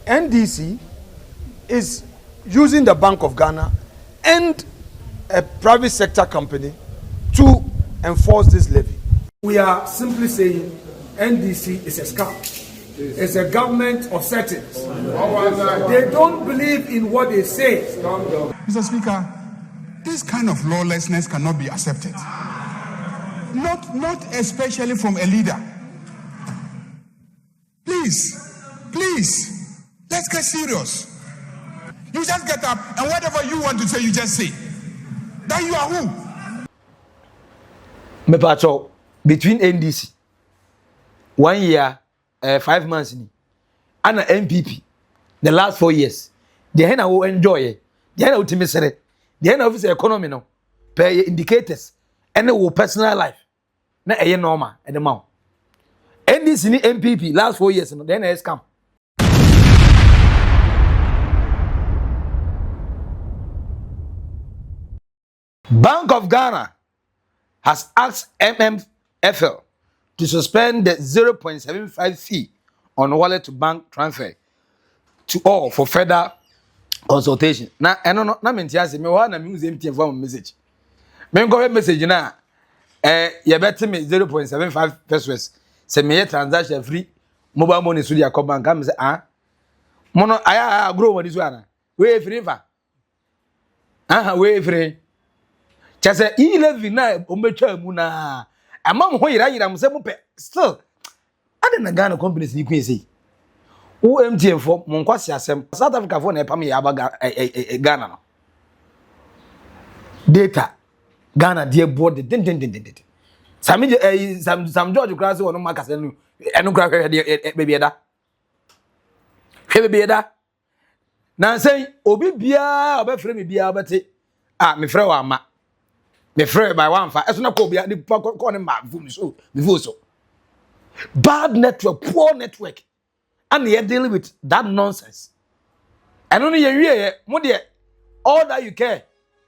NDC is using the Bank of Ghana and a private sector company to enforce this levy. We are simply saying NDC is a scam. It's a government of settings. They don't believe in what they say. Mr. Speaker, this kind of lawlessness cannot be accepted. Not especially from a leader. Please, let's get serious. You just get up and whatever you want to say, you just say. Then you are who? Me pacho between NDC 1 year, 5 months ni, and MPP the last 4 years. The hen will enjoy. The hen will timisere. The hen of the economy no pay indicators and will personal life. Na eye normal at the mount. NDC ni MPP last 4 years no then has come. Bank of Ghana has asked MMFL to suspend the 0.75 fee on wallet to bank transfer to all for further consultation. Na eno na mentiase me wa na me use MTN for message. Me go message na you bet me 0.75 pesos. Say me transaction free mobile money so dia bank am say mono aya grow woni so ana. We free fa. We free. Chase E-Levy na ombetwa mu na amam ho yira mo se mo pe still ade na Ghana companies ni kwen sei wo MTN for mo nkwase asem South Africa for na epam ya aba Ghana no data Ghana dey board den Sam George Class won ma kase no eno kra hwe de bebe eda na sei obi bia obefre me bia obete me frɛ wa ama me frɛ by one fa eso na ko bia ni ko ne ma vum so me so bad network, poor network, and you're dealing with that nonsense. And only you hear all that you care.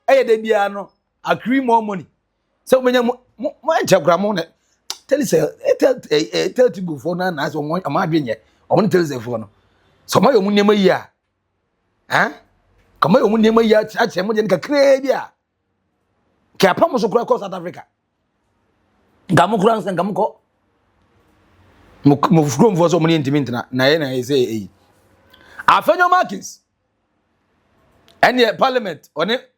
No, accrue more money. So when you tell you before now, as I'm not doing yet. I want to tell you for no. So my own name here, come on, your name here. I say, "Mo just crazy ya." Kaya mo so kura ko South Africa. Gamu kura nsen gamu ko. Mo from for so many intimate na say Afenyo-Markin and the parliament on it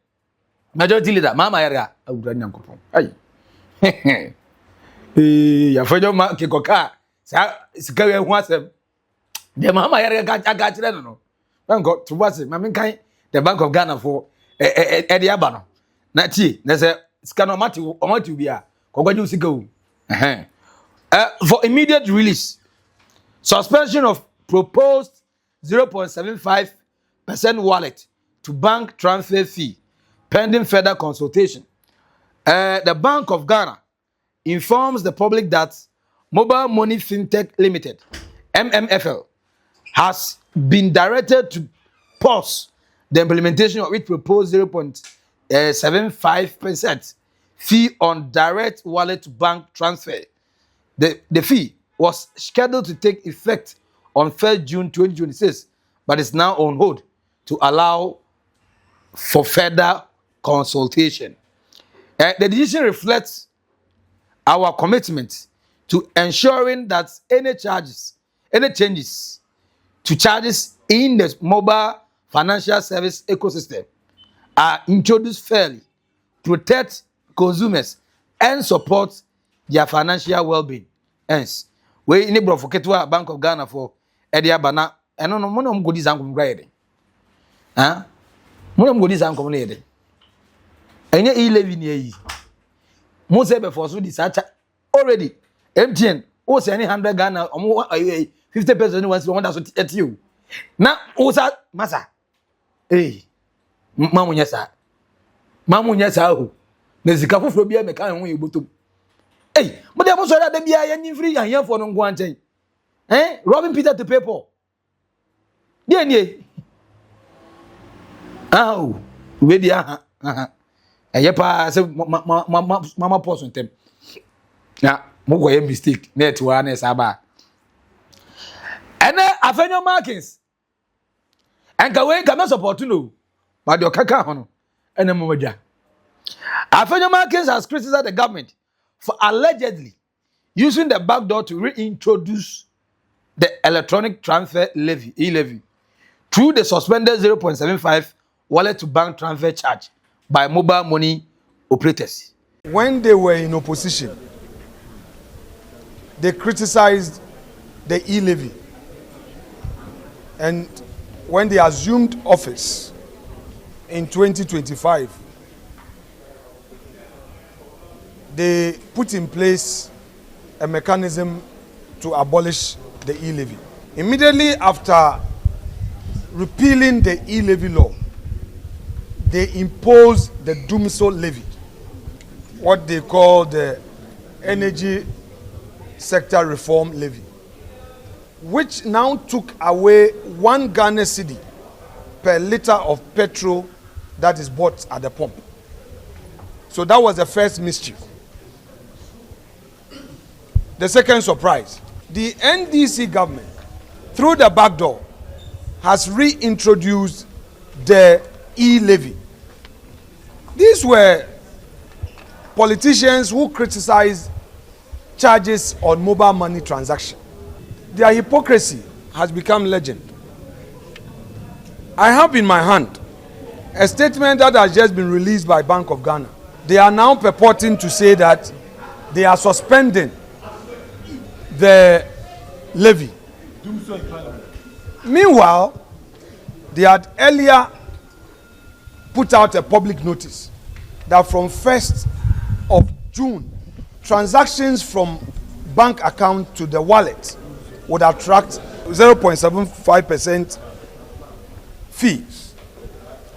majority leader Mahama Ayariga awura nyankopon ai Afenyo-Markin koka sa sikawe hu asem the Mahama Ayariga ga kire no no to what say mame kan the Bank of Ghana for e de aba no na tie na say sika no omati bia kogwaji sika wu for immediate release, suspension of proposed 0.75% wallet to bank transfer fee, pending further consultation. The Bank of Ghana informs the public that Mobile Money Fintech Limited, MMFL, has been directed to pause the implementation of its proposed 0.75% fee on direct wallet to bank transfer. The fee was scheduled to take effect on 1st June 2026, but is now on hold to allow for further consultation. The decision reflects our commitment to ensuring that any changes to charges in the mobile financial service ecosystem are introduced fairly, protect consumers, and support their financial well-being. Hence, we in the for Bank of Ghana for Edia Bana, and no money go this uncle grade. Money go this uncle lady. And E-Levy near ye. Most ever for so this already. MTN, what's any 100 Ghana or more 50% once you want us to at you. Now, what's that, Massa? Hey, Mamunyasa. Mamunyasa. There's a couple of beer mechanic when you go to. Hey, but they also had the beer and free and here for no one thing. Robin Peter to paper. Then oh, ready, Yepa, Mama post on them. Now, more mistake, net one is about. And Afenyo-Markin And Kawe can support no, but your kaka hono, and a moja. Afenyo-Markin has criticized the government for allegedly using the backdoor to reintroduce the Electronic Transfer Levy, E-Levy, through the suspended 0.75 wallet to bank transfer charge by mobile money operators. When they were in opposition, they criticized the E-Levy. And when they assumed office in 2025, they put in place a mechanism to abolish the E-Levy. Immediately after repealing the E-Levy law, they imposed the Dumso levy, what they call the Energy Sector Reform Levy, which now took away 1 Ghana cedi per liter of petrol that is bought at the pump. So that was the first mischief. The second surprise, the NDC government, through the back door, has reintroduced the E-Levy. These were politicians who criticized charges on mobile money transaction. Their hypocrisy has become legend. I have in my hand a statement that has just been released by Bank of Ghana. They are now purporting to say that they are suspending the levy. Meanwhile, they had earlier put out a public notice that from 1st of June, transactions from bank account to the wallet would attract 0.75% fees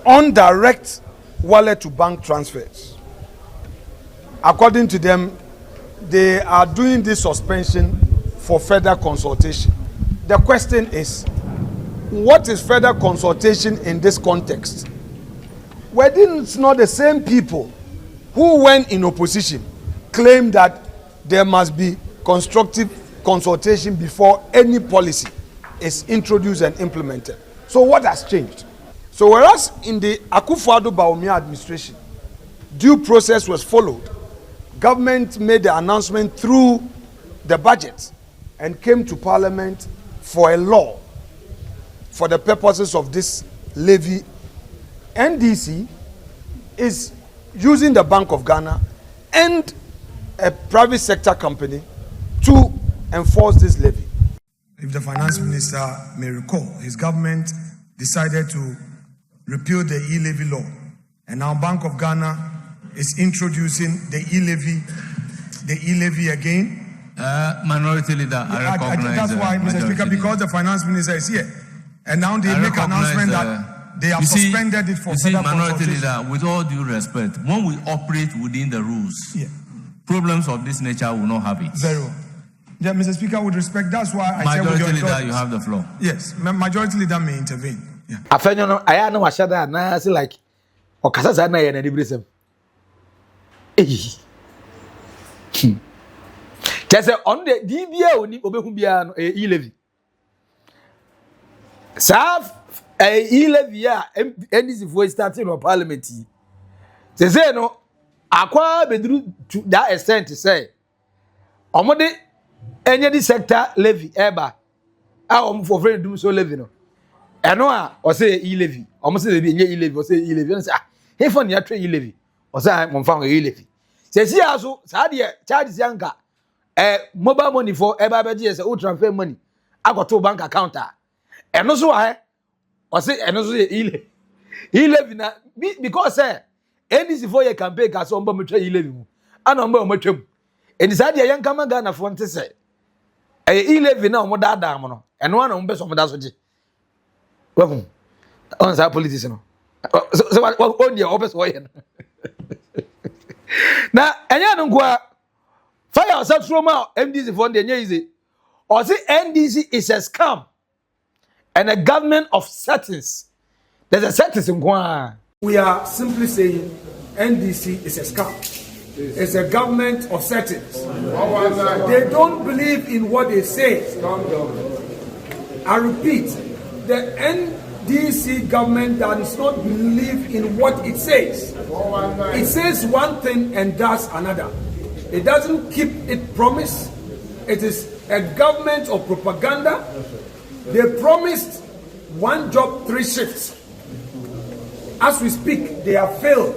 on direct wallet to bank transfers. According to them, they are doing this suspension for further consultation. The question is, what is further consultation in this context? Were these not the same people who, when in opposition, claimed that there must be constructive consultation before any policy is introduced and implemented? So what has changed? So whereas in the Akufo-Addo administration, due process was followed, government made the announcement through the budget and came to Parliament for a law for the purposes of this levy. NDC is using the Bank of Ghana and a private sector company to enforce this levy. If the finance minister may recall, his government decided to repeal the E-Levy law, and now Bank of Ghana is introducing the E-Levy again. Minority Leader, I recognize. That's why, Mr. Speaker, because the finance minister is here, and now they make an announcement that they have suspended it for further Minority Leader, with all due respect, when we operate within the rules, problems of this nature will not have it. Very well. Yeah, Mr. Speaker, with respect, that's why I said with your Majority Leader, you have the floor. Yes, Majority Leader may intervene. Yeah. Afenyo no aya no washada na say like okasa za na ye na dibresem. Just on the DBA oni obehu bia no E-Levy. Saf E-Levy a NDC for starting on parliament. Say no akwa bedru to that extent to say omode enye di sector levy eba a for friend do so levy no eno a o say E-Levy omo say be enye E-Levy o say E-Levy no say he for na tra E-Levy o say mo fa E-Levy say si aso sa de charges yanka mobile money for eba be say o transfer money agoto bank account a eno so ha o say eno so E-Levy na because NDC for your campaign ka so mba metwa E-Levy mu ana mba o matwam eni sa de yanka magana fo nte say E-Levy na omo dada mo no eno ana mbe so mo da so je wahu on sa politics no so on dia office wo yen na enya no kwa fire yourself from NDC for the easy or say NDC is a scam and a government of settings. There's a settings in kwa. We are simply saying NDC is a scam. It's a government of settings. They don't believe in what they say. I repeat, the DC government does not believe in what it says. It says one thing and does another. It doesn't keep its promise. It is a government of propaganda. They promised 1 job, 3 shifts. As we speak, they have failed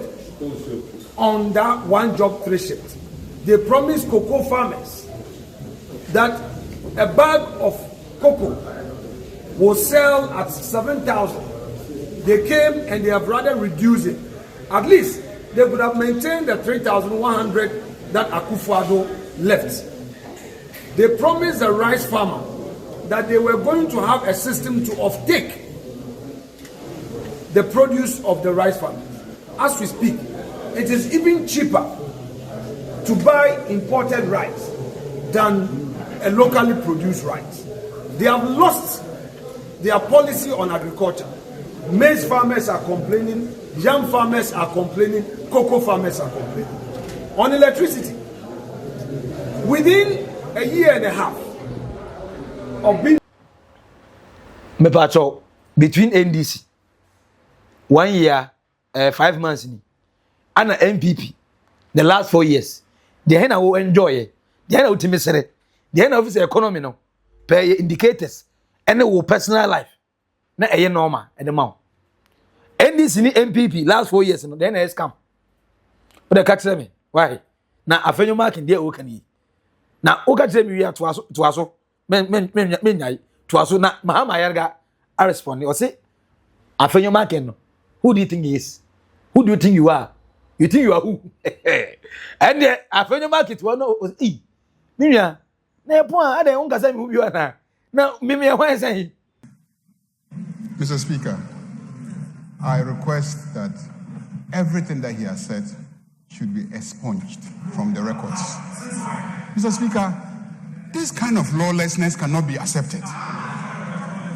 on that 1 job, 3 shifts. They promised cocoa farmers that a bag of cocoa will sell at 7,000. They came and they have rather reduced it. At least they would have maintained the 3,100 that Akufo-Addo left. They promised the rice farmer that they were going to have a system to offtake the produce of the rice farmers. As we speak, it is even cheaper to buy imported rice than a locally produced rice. They have lost their policy on agriculture. Maize farmers are complaining, yam farmers are complaining, cocoa farmers are complaining. On electricity, within a year and a half of being between NDC 1 year 5 months and MPP the last 4 years the hen will enjoy the hen ultimate the hen of economy no pay indicators and will personal life na normal and the mount NDC ni MPP last 4 years no then has come but the catch me why na Afenyo-Markin there o kan yi na o catch me we are to aso men to aso na Mahama Ayariga I respond or say Afenyo-Markin no who do you think he is? Who do you think you are? You think you are who? And the Afenyo-Markin to know e Minya na point I don't say who you are now. Now me why say Mr. Speaker, I request that everything that he has said should be expunged from the records. Mr. Speaker, this kind of lawlessness cannot be accepted.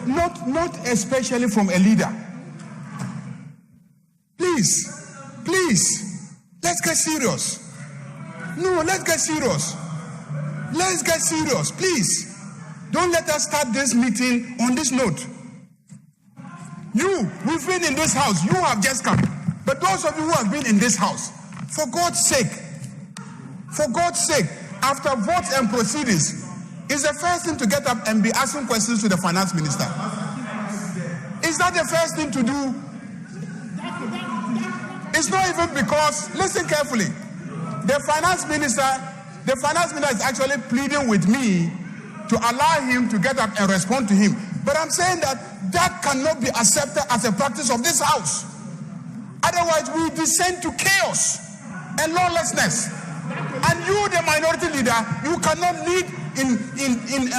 Not especially from a leader. Please, let's get serious. No, let's get serious. Let's get serious, please. Don't let us start this meeting on this note. We've been in this house. You have just come. But those of you who have been in this house, for God's sake, after votes and proceedings, is the first thing to get up and be asking questions to the finance minister. Is that the first thing to do? It's not even because, listen carefully, the finance minister is actually pleading with me to allow him to get up and respond to him. But I'm saying that cannot be accepted as a practice of this house. Otherwise, we descend to chaos and lawlessness. And you, the minority leader, you cannot lead in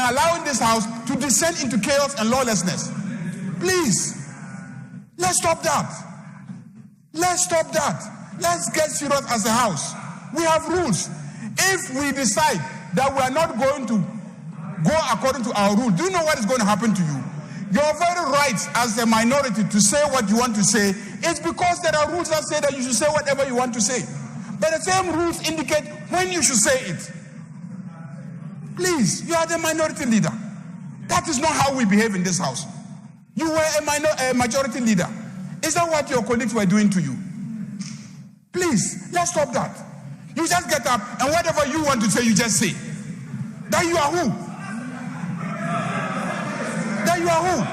allowing this house to descend into chaos and lawlessness. Please, let's stop that. Let's get serious as a house. We have rules. If we decide that we are not going to go according to our rules, do you know what is going to happen to you? Your very right as a minority to say what you want to say is because there are rules that say that you should say whatever you want to say. But the same rules indicate when you should say it. Please, you are the minority leader. That is not how we behave in this house. You were a majority leader. Is that what your colleagues were doing to you? Please, let's stop that. You just get up and whatever you want to say, you just say. That you are who? That you are who?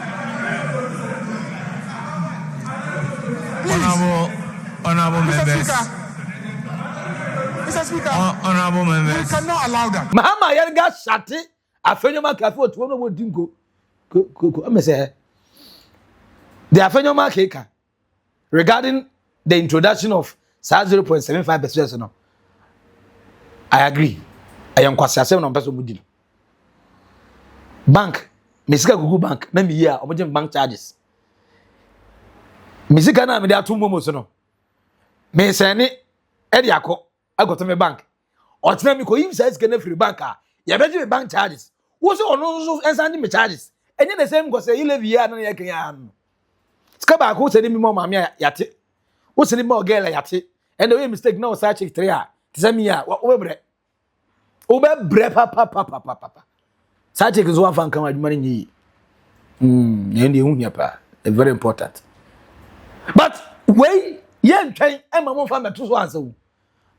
Please. Honorable members. Mr. Speaker, Honorable members. we cannot allow that. Mahama Ayariga shate Afenyo-Markin afo to no mo dingo. I'm say the Afenyo-Markin regarding the introduction of 0.75% no. I agree. I am kwasi asem no person mudi. Bank, Mesika Google Bank, na me year omo bank charges. Mesika na me dey ato Momo so no. Me say ne e dey akọ agoto me bank. Otina me ko yim say sika na free bank a. Ya beji me bank charges. Wo so ono so ensand me charges. Enye the same go say E-Levy ya na ye kan ya no. Sika ba ko say ni me mo ma me yate. Wo say ni mo girl yate. And the way mistake now search 3 a. Tizami ya obebre papa. Search is one fan come adwuma ni. Ndi hu hia pa. very important. But when yen train Emma family to answer.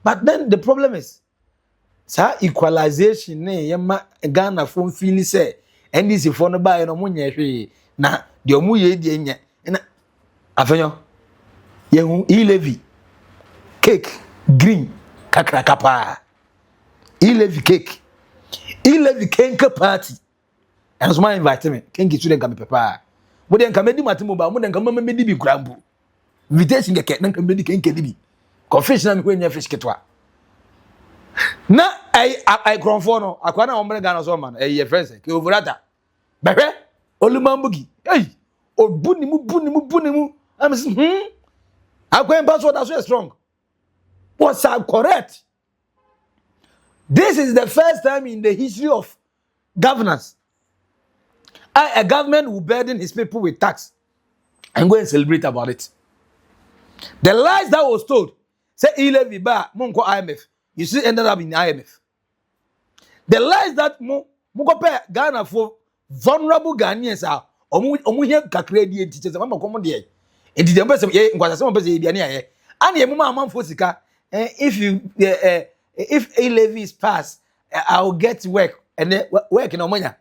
But then the problem is sa equalization ne yema Ghana phone feel say NDC for no buy no munye hwe na de omu ye de nya na Afenyo yehu E-Levy cake green kakra kapa E-Levy cake E-Levy kenka party and so my invite me kenki student kam papa mo de nka medi matimo ba mo de nka mama medi bi kurambu invitation ke nka medi kenke di bi confession na me ko nya fish ketwa na I kronfo no akwa na omre Ghana so man ye friends ke overata behwe olumambugi hey obunimu am akwa password that so strong was correct. This is the first time in the history of governance a government will burden his people with tax and go and celebrate about it. The lies that was told say E-Levy ba monko IMF, you see ended up in IMF. The lies that mo pay Ghana for vulnerable Ghanaians are omu here kakre die teachers mama komo de e di dem be say nkwasa say mo be say bia ne aye and ye mama amamfo sika if E-Levy is passed I will get work and then work in Omonya.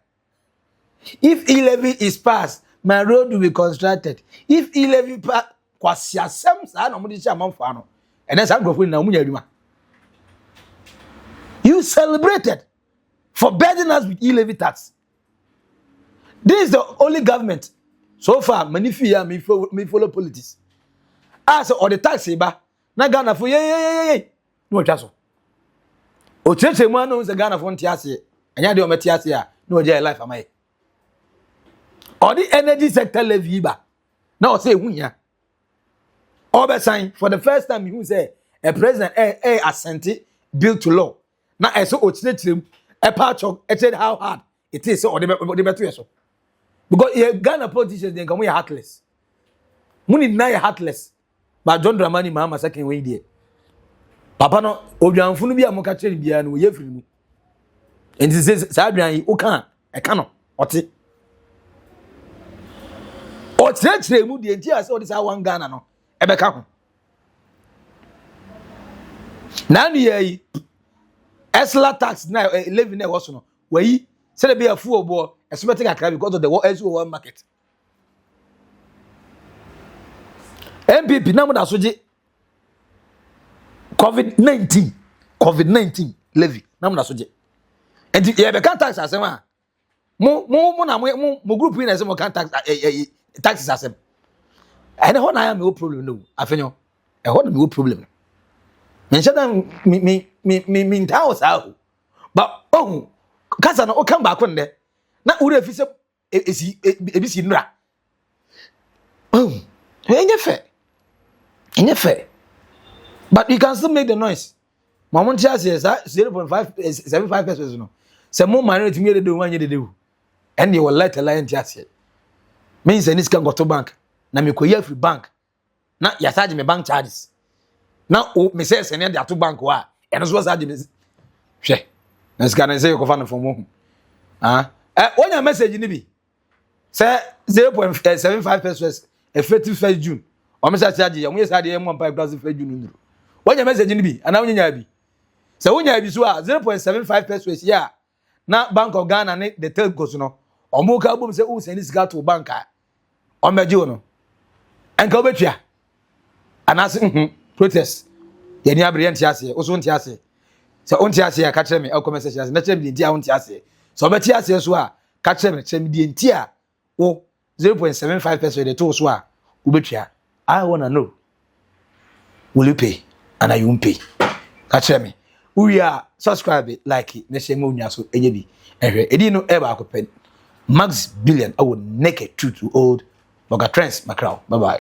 If E-Levy is passed my road will be constructed. If E-Levy pass kwasi asem sa na mo di cha amamfo ano and then some grofo na omunya adwuma. You celebrated for burdening us with E-Levy tax. This is the only government so far many fear me follow politics. As or the tax ba na Ghana for no twaso. O cheche mu anu se Ghana for ntiase anya de o metiase a no oje life amaye. Or the energy sector levy ba na o say hunya. Obesan for the first time you say a president assent bill to law. Na eso o chinechirem a patch of how hard it is so or the better yeso. Because Ghana politicians they come heartless. Muni deny heartless. But John Dramani Mahama second way there. Papa no obianfunu bi amoka chere bia no ye firi mu. Enti say sa aduan yi o kan e ka no ote. O chere mu de enti ase o dis one Ghana no e be ka ho. Na ni yi Esla tax na levy na was no. We say be a fool boy expecting a crime because of the SO1 market. MPP na mo da soje COVID-19 levy na mo da soje. Enti ye be kan tax asem a mo na mo group na say mo kan tax tax asem. And ho na ya me problem no Afenyo. E ho na me problem. Mention me house out. But oh kasa no o kan ba kon de. Na ure fi se ebisi nura. Oh, enye fair. But you can still make the noise. Mamon tia say 0.575 pesos no. Say more minority me dey do wan ye dey do. And you will let a line tia say. Means any can go to bank. Na me koye free bank. Na ya charge me bank charges. Na o me say send dey to bank wa. And so charge me. Hwe. Na scan say you go find from home. When your message ni bi say 0.75 pesos effective 1st June. O me say charge you say dey 1.5 June nduru. When your message ni bi ana wonya bi. Say wonya bi so a 0.75 pesos ya na Bank of Ghana ne the third goes no. O mo ka bom say o send this to bank a. O meji no. Enka obetwa. Anase protest. Ye ni abre enti ase, o so enti ase. Say onti ase ya ka kire me e comment section na kire me enti a onti ase. So obeti ase so a ka kire me di enti a o 0.75 pesos de to so a obetwa. I want to know, will you pay and you won't pay? Ka kire me. We are subscribe like it na share mo nya so enye bi. Ehwe edi no e ba akoped. Max Billian I will naked truth to old Oldboga trends macro. Bye bye.